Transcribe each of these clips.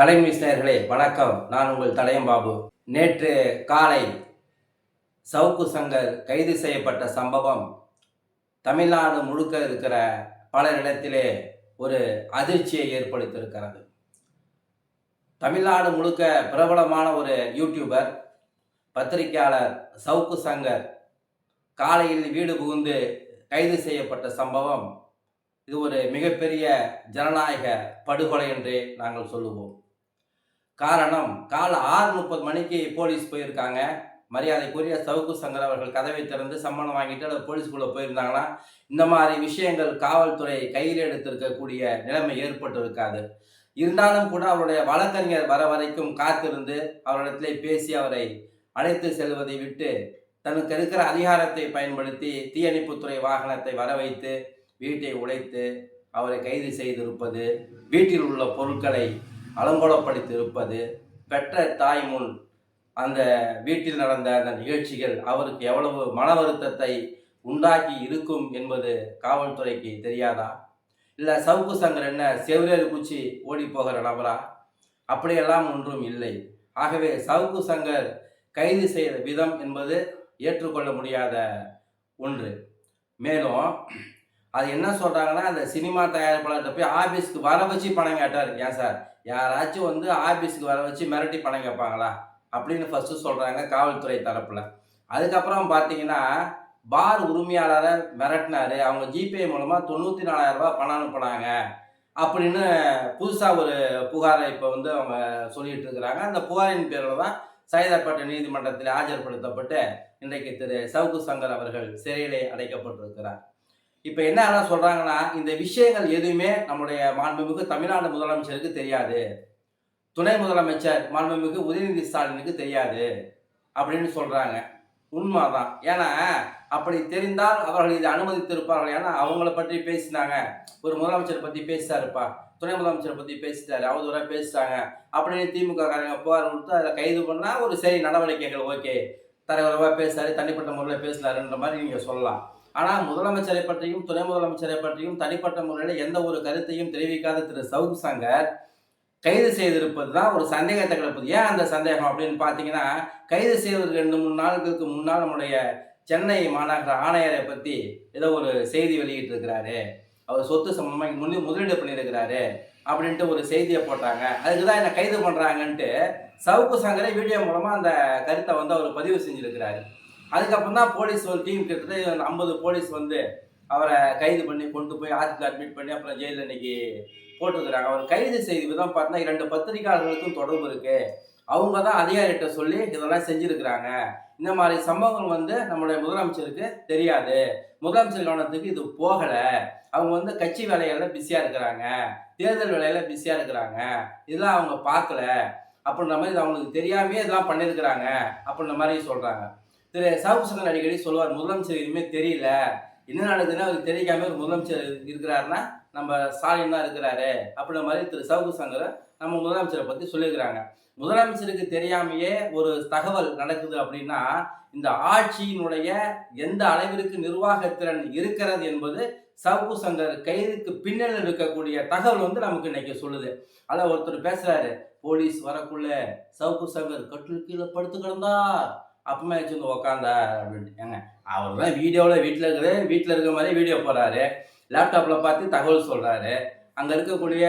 கலைஞர் நேயர்களே வணக்கம். நான் உங்கள் தடயம் பாபு. நேற்று காலை சவுக்கு சங்கர் கைது செய்யப்பட்ட சம்பவம் தமிழ்நாடு முழுக்க இருக்கிற பலரிடத்திலே ஒரு அதிர்ச்சியை ஏற்படுத்தியிருக்கிறது. தமிழ்நாடு முழுக்க பிரபலமான ஒரு யூடியூபர், பத்திரிகையாளர் சவுக்கு சங்கர் காலையில் வீடு புகுந்து கைது செய்யப்பட்ட சம்பவம் இது ஒரு மிகப்பெரிய ஜனநாயக படுகொலை என்றே நாங்கள் சொல்லுவோம். காரணம், காலை 6:30 மணிக்கு போலீஸ் போயிருக்காங்க. மரியாதைக்குரிய சவுக்கு சங்கர் அவர்கள் கதவை திறந்து சம்மணம் வாங்கிட்டு அல்லது போலீஸ்குள்ளே போயிருந்தாங்கன்னா இந்த மாதிரி விஷயங்கள் காவல்துறை கையில் எடுத்திருக்கக்கூடிய நிலைமை ஏற்பட்டு இருக்காது. இருந்தாலும் கூட அவருடைய வழக்கறிஞர் வர வரைக்கும் காத்திருந்து அவரிடத்திலே பேசி அவரை அழைத்து செல்வதை விட்டு தனக்கு இருக்கிற அதிகாரத்தை பயன்படுத்தி தீயணைப்புத்துறை வாகனத்தை வர வைத்து வீட்டை உடைத்து அவரை கைது செய்திருப்பது, வீட்டில் உள்ள பொருட்களை அலங்கோலப்படுத்தியிருப்பது, பெற்ற தாய் முன் அந்த வீட்டில் நடந்த அந்த நிகழ்ச்சிகள் அவருக்கு எவ்வளவு மன வருத்தத்தை உண்டாக்கி இருக்கும் என்பது காவல்துறைக்கு தெரியாதா? இல்லை சவுக்கு சங்கர் என்ன செவிரேறு குச்சி ஓடி போகிற நபரா? அப்படியெல்லாம் ஒன்றும் இல்லை. ஆகவே சவுக்கு சங்கர் கைது செய்த விதம் என்பது ஏற்றுக்கொள்ள முடியாத ஒன்று. மேலும் அது என்ன சொல்கிறாங்கன்னா, அந்த சினிமா தயாரிப்பாளர்கிட்ட போய் ஆஃபீஸ்க்கு வர வச்சு பணம் கேட்டார். ஏன் சார், யாராச்சும் ஆஃபீஸுக்கு வர வச்சு மிரட்டி பணம் கேட்பாங்களா அப்படின்னு ஃபஸ்ட்டு சொல்கிறாங்க காவல்துறை தரப்பில். அதுக்கப்புறம் பார்த்தீங்கன்னா பார் உரிமையாளரை மிரட்டினார், அவங்க ஜிபே மூலமாக 94,000 ரூபா பணம் அனுப்புனாங்க அப்படின்னு புதுசாக ஒரு புகாரை இப்போ அவங்க சொல்லிகிட்டு இருக்கிறாங்க. அந்த புகாரின் பேரில் தான் சைதாப்பேட்டை நீதிமன்றத்தில் ஆஜர்படுத்தப்பட்டு இன்றைக்கு திரு சவுக்கு சங்கர் அவர்கள் சிறையிலே அடைக்கப்பட்டிருக்கிறார். இப்போ என்ன சொல்கிறாங்கன்னா, இந்த விஷயங்கள் எதுவுமே நம்முடைய மாண்புமிகு தமிழ்நாடு முதலமைச்சருக்கு தெரியாது, துணை முதலமைச்சர் மாண்புமிகு உதயநிதி ஸ்டாலினுக்கு தெரியாது அப்படின்னு சொல்கிறாங்க. உண்மைதான். ஏன்னா அப்படி தெரிந்தால் அவர்கள் இதை அனுமதித்திருப்பார்கள். ஏன்னா அவங்கள பற்றி பேசினாங்க, ஒரு முதலமைச்சரை பற்றி பேசிட்டாருப்பா, துணை முதலமைச்சரை பற்றி பேசிட்டாரு, அவதூறாக பேசிட்டாங்க அப்படின்னு திமுக காரங்க புகார் கொடுத்து அதில் கைது பண்ணால் ஒரு சரி நடவடிக்கைகள் ஓகே, தலைவரவாக பேசுறாரு, தனிப்பட்ட முறையில் பேசினாருன்ற மாதிரி நீங்கள் சொல்லலாம். ஆனால் முதலமைச்சரை பற்றியும் துணை முதலமைச்சரை பற்றியும் தனிப்பட்ட முறையில் எந்த ஒரு கருத்தையும் தெரிவிக்காத திரு சவுக்கு சங்கர் கைது செய்திருப்பது தான் ஒரு சந்தேகத்தை கிளப்புது. ஏன் அந்த சந்தேகம் அப்படின்னு பார்த்தீங்கன்னா, கைது செய்வதற்கு 2-3 நாட்களுக்கு முன்னால் நம்முடைய சென்னை மாநகர ஆணையரை பற்றி ஏதோ ஒரு செய்தி வெளியிட்டிருக்கிறாரு, அவர் சொத்து சம்பந்தமாக முதலீடு பண்ணியிருக்கிறாரு அப்படின்ட்டு ஒரு செய்தியை போட்டாங்க. அதுக்கு தான் என்ன கைது பண்ணுறாங்கன்ட்டு சவுக்கு சங்கரை வீடியோ மூலமாக அந்த கருத்தை அவர் பதிவு செஞ்சுருக்கிறாரு. அதுக்கப்புறம் தான் போலீஸ் ஒரு டீம் கிட்டத்தட்ட 50 போலீஸ் அவரை கைது பண்ணி கொண்டு போய் ஹாஸ்பிட்டல் அட்மிட் பண்ணி அப்புறம் ஜெயிலில் இன்னைக்கு போட்டுருக்குறாங்க. அவர் கைது செய்த விதம் பார்த்தீங்கன்னா 2 பத்திரிகையாளர்களுக்கும் தொடர்பு இருக்கு, அவங்க தான் அதிகாரிகிட்ட சொல்லி இதெல்லாம் செஞ்சுருக்கிறாங்க. இந்த மாதிரி சம்பவங்கள் நம்முடைய முதலமைச்சருக்கு தெரியாது, முதலமைச்சர் கவனத்துக்கு இது போகலை, அவங்க கட்சி வேலைகளில் பிஸியாக இருக்கிறாங்க, தேர்தல் வேலையில் பிஸியாக இருக்கிறாங்க, இதெல்லாம் அவங்க பார்க்கல அப்படின்ற மாதிரி இது அவங்களுக்கு தெரியாமே இதெல்லாம் பண்ணியிருக்கிறாங்க அப்படின்ற மாதிரி சொல்கிறாங்க. திரு சவுக்கு சங்கர் அடிக்கடி சொல்லுவார், முதலமைச்சர் எதுவுமே தெரியல, என்ன நடக்குதுன்னா அவருக்கு தெரியாமல் ஒரு முதலமைச்சர் இருக்கிறாருன்னா நம்ம ஸ்டாலின் தான் இருக்கிறாரு அப்படின்ற மாதிரி திரு சவுக்கு சங்கரை நம்ம முதலமைச்சரை பற்றி சொல்லியிருக்கிறாங்க. முதலமைச்சருக்கு தெரியாமையே ஒரு தகவல் நடக்குது அப்படின்னா இந்த ஆட்சியினுடைய எந்த அளவிற்கு நிர்வாகத்திறன் இருக்கிறது என்பது சவுக்கு சங்கர் கைதுக்கு பின்னணியில் இருக்கக்கூடிய தகவல் நமக்கு இன்னைக்கு சொல்லுது. அதில் ஒருத்தர் பேசுறாரு, போலீஸ் வரக்குள்ள சவுக்கு சங்கர் கட்டில் கீழே படுத்து கிடந்தார், அப்பமா வச்சு உக்காந்தார் அப்படின்ட்டு. ஏங்க அவர் தான் வீடியோவில் வீட்டில் இருக்கிற மாதிரி வீடியோ போடுறாரு, லேப்டாப்பில் பார்த்து தகவல் சொல்கிறாரு. அங்கே இருக்கக்கூடிய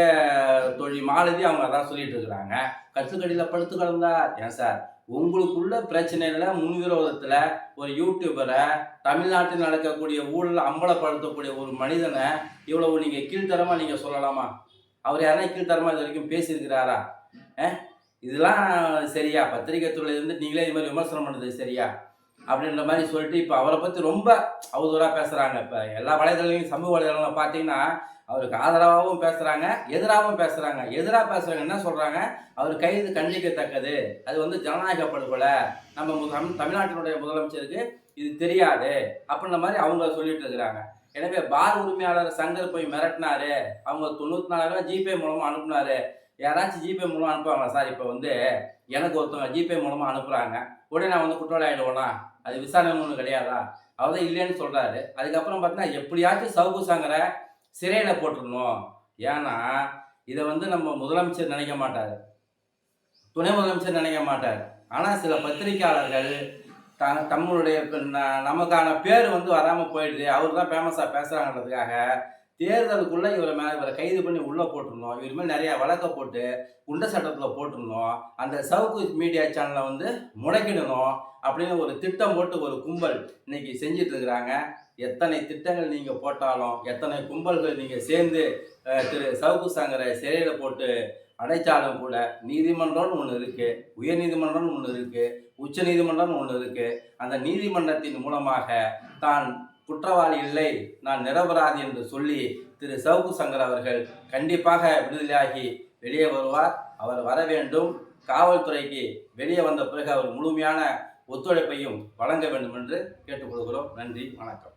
தொழில் மாலதி அவங்க அதான் சொல்லிட்டு இருக்கிறாங்க, கட்டுக்கடியில் படுத்து கிடந்தார். ஏன் சார், உங்களுக்குள்ள பிரச்சனையில் முன்விரோதத்தில் ஒரு யூடியூபரை, தமிழ்நாட்டில் நடக்கக்கூடிய ஊழல் அம்பலப்படுத்தக்கூடிய ஒரு மனிதனை இவ்வளவு நீங்கள் கீழ்த்தரமாக நீங்கள் சொல்லலாமா? அவர் யாரா கீழ்த்தரமாக இது வரைக்கும் பேசியிருக்கிறாரா? இதெல்லாம் சரியா? பத்திரிகை துறையிலேருந்து நீங்களே இது மாதிரி விமர்சனம் பண்ணுறது சரியா அப்படின்ற மாதிரி சொல்லிட்டு இப்போ அவரை பற்றி ரொம்ப அவதூறாக பேசுகிறாங்க. இப்போ எல்லா வலைதளங்களையும் சமூக வலைதளங்களில் பார்த்தீங்கன்னா அவருக்கு ஆதரவாகவும் பேசுகிறாங்க, எதிராகவும் பேசுகிறாங்க. எதிராக பேசுகிறாங்க என்ன சொல்கிறாங்க, அவர் கைது கண்டிக்கத்தக்கது, அது ஜனநாயக படுகொலை, நம்ம தமிழ்நாட்டினுடைய முதலமைச்சருக்கு இது தெரியாது அப்படின்ற மாதிரி அவங்க சொல்லிட்டு இருக்கிறாங்க. எனவே பார் உரிமையாளர் சங்கர் போய் மிரட்டினாரு, அவங்க 94,000 ரூபா ஜிபே மூலமாக அனுப்புனாரு. யாராச்சும் ஜிபே மூலமாக அனுப்புவாங்களா சார்? இப்போ எனக்கு ஒருத்தவங்க ஜிபே மூலமாக அனுப்புகிறாங்க, உடனே நான் குற்றவாளி ஆகிடுவேனா? அது விசாரணை ஒன்றும் கிடையாதா? அவர் தான் இல்லைன்னு சொல்கிறாரு. அதுக்கப்புறம் பார்த்தீங்கன்னா எப்படியாச்சும் சவுக்கு சங்கரை சிறையில் போட்டுடணும். ஏன்னா இதை நம்ம முதலமைச்சர் நினைக்க மாட்டார், துணை முதலமைச்சர் நினைக்க மாட்டார். ஆனால் சில பத்திரிக்கையாளர்கள் தங்களுடைய நமக்கான பேர் வந்து வராமல் போயிடுது, அவர் தான் ஃபேமஸாக பேசுகிறாங்கிறதுக்காக தேர்தலுக்குள்ளே இவரை கைது பண்ணி உள்ளே போட்டுருந்தோம், இவர் மேலே நிறையா வழக்கை போட்டு குண்ட சட்டத்தில் போட்டிருந்தோம், அந்த சவுக்கு மீடியா சேனலை வந்து முடக்கிடணும் அப்படின்னு ஒரு திட்டம் போட்டு ஒரு கும்பல் இன்னைக்கு செஞ்சிட்டு இருக்கிறாங்க. எத்தனை திட்டங்கள் நீங்கள் போட்டாலும், எத்தனை கும்பல்கள் நீங்கள் சேர்ந்து திரு சவுக்கு சங்கரை சிறையில் போட்டு அடைச்சாலும் கூட நீதிமன்றம்னு ஒன்று இருக்குது, உயர் நீதிமன்றம்னு ஒன்று இருக்குது, உச்ச நீதிமன்றம்னு ஒன்று இருக்குது. அந்த நீதிமன்றத்தின் மூலமாக தான் குற்றவாளி இல்லை, நான் நிரபராதி என்று சொல்லி திரு சவுக்கு சங்கர் அவர்கள் கண்டிப்பாக விடுதலையாகி வெளியே வருவார். அவர் வர வேண்டும். காவல்துறைக்கு வெளியே வந்த பிறகு அவர் முழுமையான ஒத்துழைப்பையும் வழங்க வேண்டும் என்று கேட்டுக்கொள்கிறோம். நன்றி, வணக்கம்.